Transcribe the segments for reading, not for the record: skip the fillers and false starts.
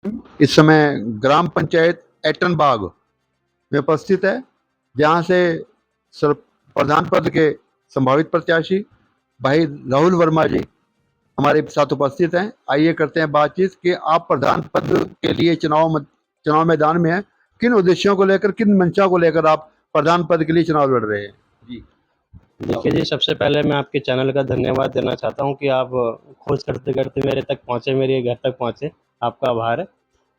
इस समय ग्राम पंचायत एटनबाग में उपस्थित है, जहां से सर प्रधान पद के संभावित प्रत्याशी भाई राहुल वर्मा जी हमारे साथ उपस्थित हैं। आइए करते हैं बातचीत कि आप प्रधान पद के लिए चुनाव मैदान में हैं। किन उद्देश्यों को लेकर, किन मंशा को लेकर आप प्रधान पद के लिए चुनाव लड़ रहे हैं? जी। देखिए जी, सबसे पहले मैं आपके चैनल का धन्यवाद देना चाहता हूँ कि आप खोज करते-करते मेरे तक पहुँचे, मेरे घर तक पहुँचे, आपका आभार है।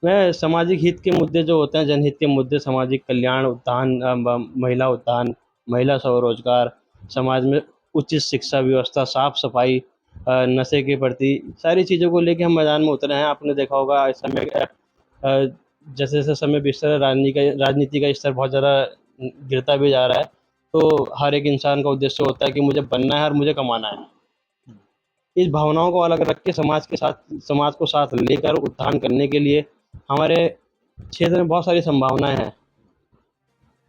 मैं सामाजिक हित के मुद्दे जो होते हैं, जनहित के मुद्दे, सामाजिक कल्याण, उत्थान, महिला उत्थान, महिला स्वरोजगार, समाज में उचित शिक्षा व्यवस्था, साफ-सफाई, नशे के प्रति, सारी चीज़ों को लेके हम मैदान में उतरे हैं। आपने देखा होगा इस समय अ, जैसे-जैसे समय बीतता है राजनीति का स्तर बहुत ज़्यादा गिरता भी जा रहा है। तो हर एक इंसान का उद्देश्य होता है कि मुझे बनना है और मुझे कमाना है। इस भावनाओं को अलग रख के समाज को साथ लेकर उत्थान करने के लिए हमारे क्षेत्र में बहुत सारी संभावनाएँ हैं।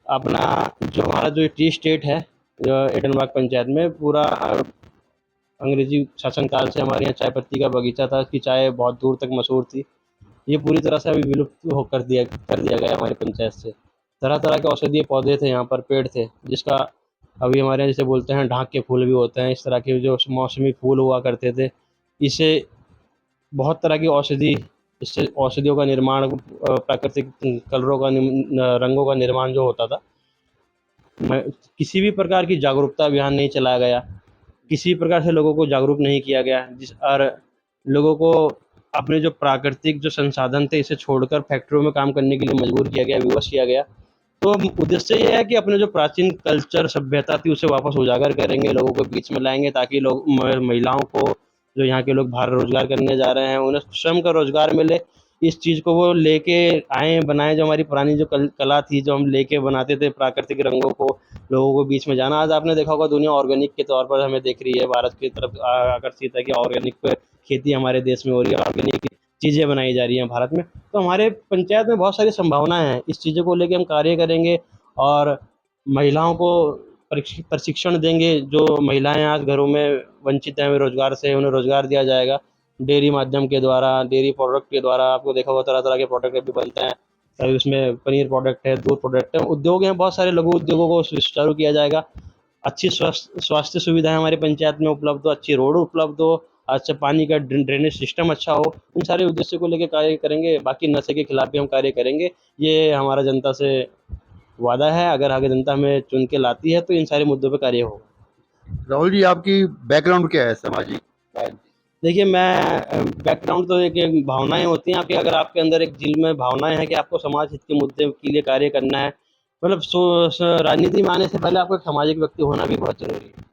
अपना जो हमारा जो टी स्टेट है, एटनबाग पंचायत में पूरा अंग्रेजी शासनकाल से हमारे यहाँ चाय पत्ती का बगीचा था, इसकी चाय बहुत दूर तक मशहूर थी। ये पूरी तरह से अभी विलुप्त हो कर दिया गया है हमारी पंचायत से। तरह-तरह के औषधीय पौधे थे यहाँ पर, पेड़ थे, जिसका अभी हमारे यहाँ जैसे बोलते हैं ढाक के फूल भी होते हैं, इस तरह के जो मौसमी फूल हुआ करते थे। इससे बहुत तरह की इससे औषधियों का निर्माण, प्राकृतिक कलरों का रंगों का निर्माण जो होता था। मैं किसी भी प्रकार की जागरूकता अभियान नहीं चलाया गया, किसी प्रकार से लोगों को जागरूक नहीं किया गया, और लोगों को अपने जो प्राकृतिक जो संसाधन थे इसे छोड़कर फैक्ट्रियों में काम करने के लिए मजबूर किया गया, विवश किया गया। तो उद्देश्य ये है कि अपने जो प्राचीन कल्चर सभ्यता थी उसे वापस उजागर करेंगे, लोगों को बीच में लाएंगे, ताकि लोग महिलाओं को, जो यहाँ के लोग बाहर रोजगार करने जा रहे हैं, उन्हें स्वयं का रोजगार मिले। इस चीज़ को वो लेके आए, बनाए, जो हमारी पुरानी जो कला थी, जो हम लेके बनाते थे प्राकृतिक रंगों को, लोगों को बीच में जाना। आज आपने देखा होगा दुनिया ऑर्गेनिक के तौर पर हमें देख रही है, भारत की तरफ आकर्षित है कि ऑर्गेनिक खेती हमारे देश में हो रही है, ऑर्गेनिक चीज़ें बनाई जा रही हैं भारत में। तो हमारे पंचायत में बहुत सारी संभावनाएं हैं, इस चीज़ों को लेके हम कार्य करेंगे और महिलाओं को प्रशिक्षण देंगे। जो महिलाएं आज घरों में वंचित हैं रोजगार से, उन्हें रोजगार दिया जाएगा डेयरी माध्यम के द्वारा, डेयरी प्रोडक्ट के द्वारा। आपको देखा होगा तरह तरह के प्रोडक्ट भी बनते हैं, कभी उसमें पनीर प्रोडक्ट है, दूध प्रोडक्ट है, उद्योग हैं बहुत सारे, लघु उद्योगों को सुचारू किया जाएगा। अच्छी स्वास्थ्य सुविधाएं हमारी पंचायत में उपलब्ध हो, अच्छी रोड उपलब्ध हो, अच्छा पानी का ड्रेनेज सिस्टम अच्छा हो। इन सारे उद्देश्य को लेकर कार्य करेंगे। बाकी नशे के खिलाफ भी हम कार्य करेंगे, ये हमारा जनता से वादा है। अगर आगे जनता हमें चुन के लाती है तो इन सारे मुद्दों पर कार्य होगा। राहुल जी, आपकी बैकग्राउंड क्या है सामाजिक? देखिए, मैं बैकग्राउंड तो एक भावनाएँ होती हैं आपकी, अगर आपके अंदर एक दिल में भावनाएँ हैं कि आपको समाज हित के मुद्दे के लिए कार्य करना है, मतलब राजनीति में आने से पहले आपको एक सामाजिक व्यक्ति होना भी बहुत ज़रूरी है।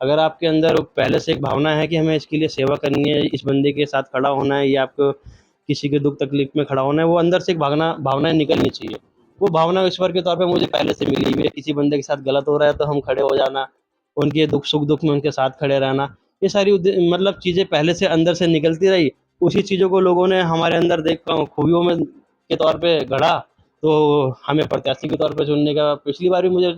अगर आपके अंदर पहले से एक भावना है कि हमें इसके लिए सेवा करनी है, इस बंदे के साथ खड़ा होना है, या आपको किसी के दुख तकलीफ में खड़ा होना है, वो अंदर से एक भावनाएं निकलनी चाहिए। वो भावना ईश्वर के तौर पे मुझे पहले से मिली हुई है। किसी बंदे के साथ गलत हो रहा है तो हम खड़े हो जाना, उनके सुख दुख में उनके साथ खड़े रहना, ये सारी मतलब चीज़ें पहले से अंदर से निकलती रही। उसी चीज़ों को लोगों ने हमारे अंदर देख खूबियों में के तौर पे गढ़ा, तो हमें प्रत्याशी के तौर पे चुनने का पिछली बार भी मुझे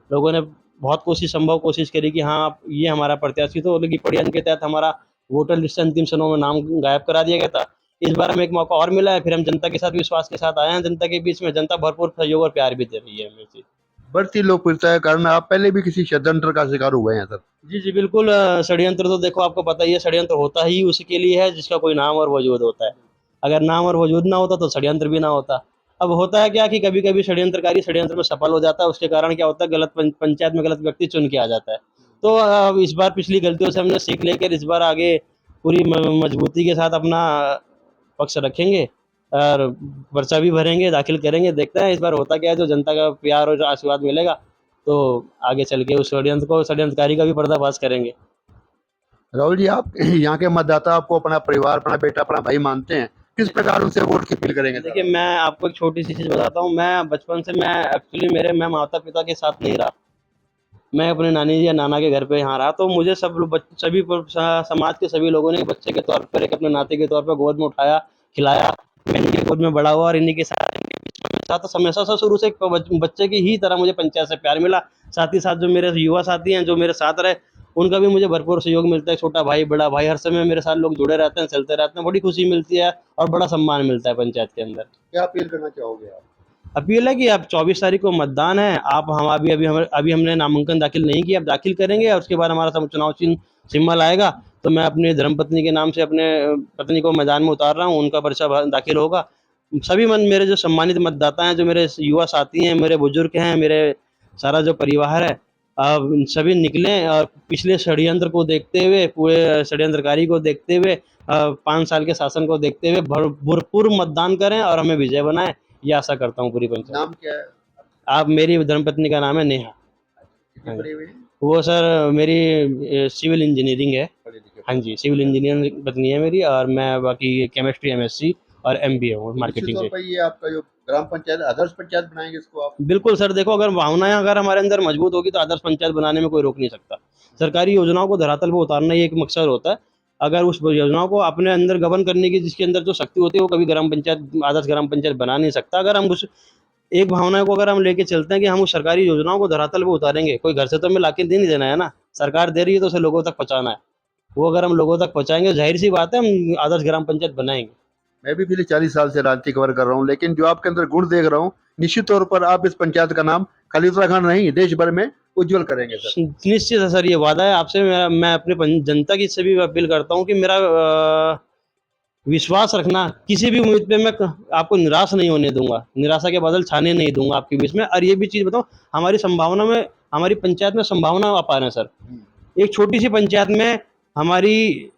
लोगों ने बहुत संभव कोशिश करी कि हाँ, आप ये हमारा प्रत्याशी, तो लेकिन पड़ियन के तहत हमारा वोटर लिस्ट से अंतिम क्षणों में नाम गायब करा दिया गया था। इस बार हमें एक मौका और मिला है, फिर हम जनता के साथ विश्वास के साथ आए हैं, जनता के बीच में जनता भरपूर सहयोग और प्यार भी दे रही है हमें जी। बढ़ती लोकप्रियता के कारण आप पहले भी किसी षड्यंत्र का शिकार हुए हैं सर? जी, जी, बिल्कुल। षड्यंत्र तो देखो आपको पता ही है, षड्यंत्र होता ही उसके लिए है जिसका कोई नाम और वजूद होता है। अगर नाम और वजूद ना होता तो षड्यंत्र भी ना होता। अब होता है क्या कि कभी-कभी षड्यंत्रकारी षड्यंत्र में सफल हो जाता है, उसके कारण क्या होता है, गलत पंचायत में गलत व्यक्ति चुन के आ जाता है। तो इस बार पिछली गलतियों से हमने सीख लेकर इस बार आगे पूरी मजबूती के साथ अपना पक्ष रखेंगे और पर्चा भी भरेंगे, दाखिल करेंगे। देखते हैं इस बार होता क्या है, जो जनता का प्यार और आशीर्वाद मिलेगा तो आगे चल के उस षड्यंत्रकारी का भी पर्दाफाश करेंगे। राहुल जी, आप यहाँ के मतदाता आपको अपना परिवार, अपना बेटा, अपना भाई मानते हैं। किस प्रकार उनसे वोट की अपील करेंगे सर? देखिए, मैं आपको एक छोटी-सी चीज़ बताता हूँ। मैं बचपन से मैं एक्चुअली मैं माता-पिता के साथ नहीं रहा। मैं अपने नानी या नाना के घर पे यहाँ रहा, तो मुझे सब लोग सभी समाज के सभी लोगों ने बच्चे के तौर पर, एक अपने नाते के तौर पर गोद में उठाया, खिलाया। मैं इन्हीं के गोद में बड़ा हुआ और इन्हीं के साथ, इनके बीच में मेरे साथ हमेशा से शुरू से एक बच्चे की ही तरह मुझे पंचायत से प्यार मिला। साथ ही साथ जो मेरे युवा साथी हैं, जो मेरे साथ रहे, उनका भी मुझे भरपूर सहयोग मिलता है। छोटा भाई, बड़ा भाई, हर समय मेरे साथ लोग जुड़े रहते हैं, चलते रहते हैं, बड़ी खुशी मिलती है और बड़ा सम्मान मिलता है पंचायत के अंदर। क्या अपील करना चाहोगे आप? अपील है कि अब 24 तारीख को मतदान है, आप हम अभी हमने नामांकन दाखिल नहीं किया, अब दाखिल करेंगे और उसके बाद हमारा चुनाव चिन्ह सिंबल आएगा, तो मैं अपनी धर्मपत्नी के नाम से अपने पत्नी को मैदान में उतार रहा हूँ, उनका पर्चा दाखिल होगा। सभी मेरे जो सम्मानित मतदाता हैं, जो मेरे युवा साथी हैं, मेरे बुजुर्ग हैं, मेरे सारा जो परिवार है, सभी निकलें और पिछले षड्यंत्र को देखते हुए, पूरे षड्यंत्रकारी को देखते हुए, 5 साल के शासन को देखते हुए भरपूर मतदान करें और हमें विजय बनाएं, ये आशा करता हूँ पूरी पंचायत। नाम क्या है? आप, मेरी धर्मपत्नी का नाम है नेहा। कितनी हाँ पढ़ी जी। हुई है? वो सर मेरी सिविल इंजीनियरिंग है। पढ़ी लिखी हाँ जी, सिविल इंजीनियरिंग पत्नी है मेरी, और मैं बाकी केमिस्ट्री, एमएससी और एमबीए हूँ तो निश्चित मार्केटिंग तौर से। पर ये आपका जो ग्राम पंचायत आदर्श पंचायत बनाएंगे इसको आप? बिल्कुल सर, देखो अगर भावनाएं अगर हमारे अंदर मजबूत होगी तो आदर्श पंचायत बनाने में कोई रोक नहीं सकता। सरकारी योजनाओं को धरातल पे उतारना ही एक मकसद होता है। अगर उस योजनाओं को अपने अंदर गबन करने की जिसके अंदर जो शक्ति होती है, वो कभी ग्राम पंचायत, आदर्श ग्राम पंचायत बना नहीं सकता। अगर हम उस एक भावना को अगर हम लेके चलते हैं कि हम उस सरकारी योजनाओं को धरातल पे उतारेंगे, कोई घर से तो हमें लाके दे नहीं देना है ना, सरकार दे रही है तो उसे लोगों तक पहुंचाना है। वो अगर हम लोगों तक पहुंचाएंगे, जाहिर सी बात है हम आदर्श ग्राम पंचायत बनाएंगे। मैं भी पिछले 40 साल से राजनीति कवर कर रहा हूँ, लेकिन जो आपके अंदर गुण देख रहा हूँ, निश्चित तौर पर आप इस पंचायत का नाम खाली उत्तराखंड नहीं, देश भर में उज्जवल करेंगे सर। निश्चित है सर, ये वादा है आपसे। मैं अपने जनता की से भी अपील करता हूँ कि मेरा विश्वास रखना, किसी भी उम्मीद पे मैं आपको निराश नहीं होने दूंगा, निराशा के बादल छाने नहीं दूंगा आपके बीच में। और ये भी चीज़ बताऊँ, हमारी संभावना में, हमारी पंचायत में संभावना अपार है सर। एक छोटी सी पंचायत में हमारी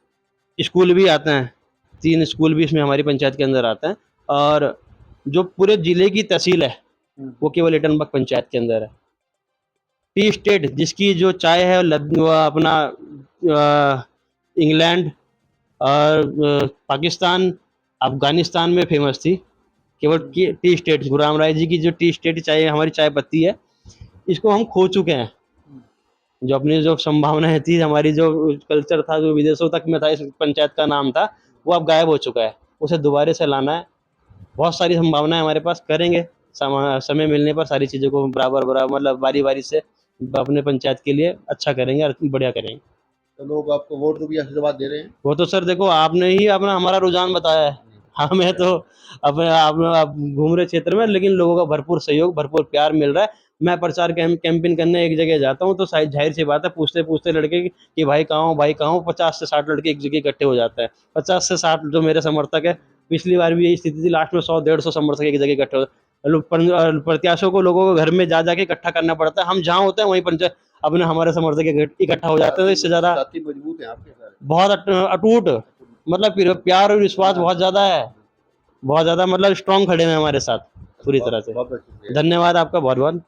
स्कूल भी आते हैं, 3 स्कूल भी इसमें हमारी पंचायत के अंदर आते हैं, और जो पूरे जिले की तहसील है वो केवल एटनबग पंचायत के अंदर है। टी स्टेट जिसकी जो चाय है वो अपना इंग्लैंड और पाकिस्तान, अफगानिस्तान में फेमस थी। केवल टी स्टेट, गुरु राम राय जी की जो टी स्टेट चाय, हमारी चाय पत्ती है, इसको हम खो चुके हैं। जो अपनी जो संभावनाएं थी, हमारी जो कल्चर था, जो विदेशों तक में था, इस पंचायत का नाम था, वो अब गायब हो चुका है। उसे दोबारा से लाना है। बहुत सारी संभावनाएं हमारे पास, करेंगे समय मिलने पर सारी चीज़ों को बराबर बराबर, मतलब बारी बारी से अपने पंचायत के लिए अच्छा करेंगे और बढ़िया करेंगे। तो लोग आपको वोट भी आशीर्वाद दे रहे हैं? वो तो सर देखो, आपने ही अपना हमारा रुझान बताया है। हमें तो अपने आप घूम रहे क्षेत्र में, लेकिन लोगों का भरपूर सहयोग, भरपूर प्यार मिल रहा है। मैं प्रचार कैंपेन करने एक जगह जाता हूँ तो शायद जाहिर सी बात है, पूछते पूछते लड़के कि भाई कहाँ हो, भाई कहाँ हो, 50 से 60 लड़के एक जगह इकट्ठे हो जाते हैं। 50 से 60 जो मेरे समर्थक है, पिछली बार भी यही स्थिति थी, लास्ट में 100-150 समर्थक एक जगह इकट्ठे हो। प्रत्याशियों को, लोगों को घर में जा जाके इकट्ठा करना पड़ता है। हम जहाँ होते हैं वहीं पंचायत अपने हमारे समर्थक इकट्ठा हो जाते हैं। तो इससे ज़्यादा साथी मजबूत हैं आपके सारे? बहुत अटूट, मतलब प्यार और विश्वास बहुत ज़्यादा है, बहुत ज़्यादा, मतलब स्ट्रॉन्ग खड़े हैं हमारे साथ पूरी तरह से। बहुत बहुत शुक्रिया। धन्यवाद आपका बहुत बहुत।